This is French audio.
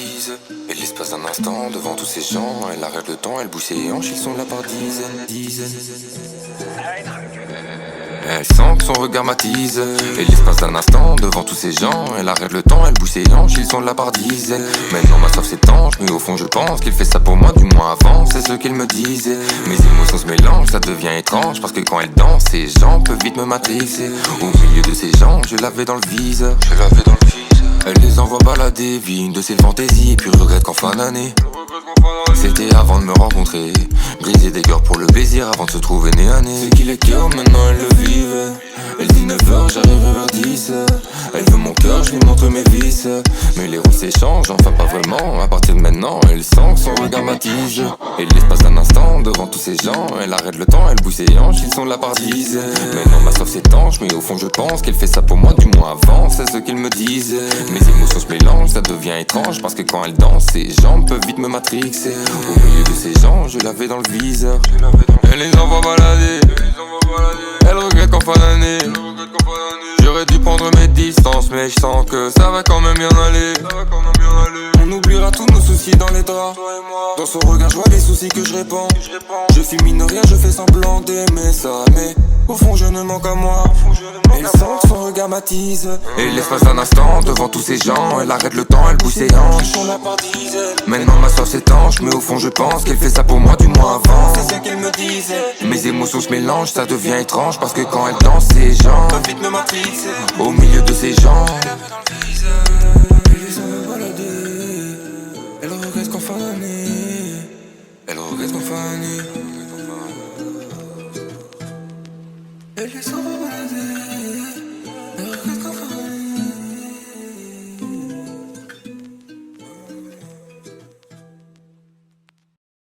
bardise. Et l'espace d'un instant, devant tous ces gens, elle arrête le temps, elle bouge ses hanches, ils sont là par dizaines. Elle sent que son regard m'attise. Et l'espace d'un instant, devant tous ces gens, elle arrête le temps, elle bouge ses hanches, ils sont là par dizaines. Maintenant ma soif s'étanche, mais au fond je pense qu'il fait ça pour moi, du moins avant, c'est ce qu'il me disait. Mes émotions se mélangent, ça devient étrange, parce que quand elle danse, ces gens peuvent vite me matrixer. Au milieu de ces gens, je l'avais dans le viseur. Elle les envoie balader, vit une de ses fantaisies, puis regrette qu'en fin d'année. C'était avant de me rencontrer, briser des cœurs pour le plaisir avant de se trouver nez à nez. C'est qu'il est cœur, maintenant elle le vive. Elle dit 9h, j'arrive vers 10. Elle veut mon cœur, je lui montre mes vices. Mais les rôles s'échangent, enfin pas vraiment. À partir de maintenant, elle sent que son regard m'attise. Et l'espace d'un instant, devant tous ces gens, elle arrête le temps, elle bouge ses hanches, ils sont là par dizaines. Maintenant ma soif s'étanche, mais au fond je pense qu'elle fait ça pour moi, du moins avant, c'est ce qu'ils me disent. Mes émotions se mélangent, ça devient étrange, parce que quand elle danse, ses jambes peuvent vite me matrixer. Au milieu de ces gens, je l'avais dans le viseur. Elle les envoie balader, elle regrette qu'en fin d'année. J'aurais dû prendre mes distances, mais je sens que ça va quand même bien aller. On oubliera tous nos soucis dans les draps. Dans son regard, je vois les soucis que je répands. Je filme rien, je fais semblant d'aimer ça, mais au fond je ne mens qu'à moi. Elle sent que son regard m'attise. Et l'espace d'un instant, devant tous ces gens, elle arrête le temps, elle bouge ses hanches. Maintenant ma soif s'étanche, mais au fond je pense qu'elle fait ça pour moi, du moins avant. C'est ce qu'elle me disait. Mes émotions se mélangent, ça devient étrange, parce que quand elle danse, ces gens peuvent vite me matrixer. Au milieu de ces gens, elle les envoie balader. Elle regrette qu'en fin d'année. Elle regrette qu'en fin d'année. Elle les envoie balader.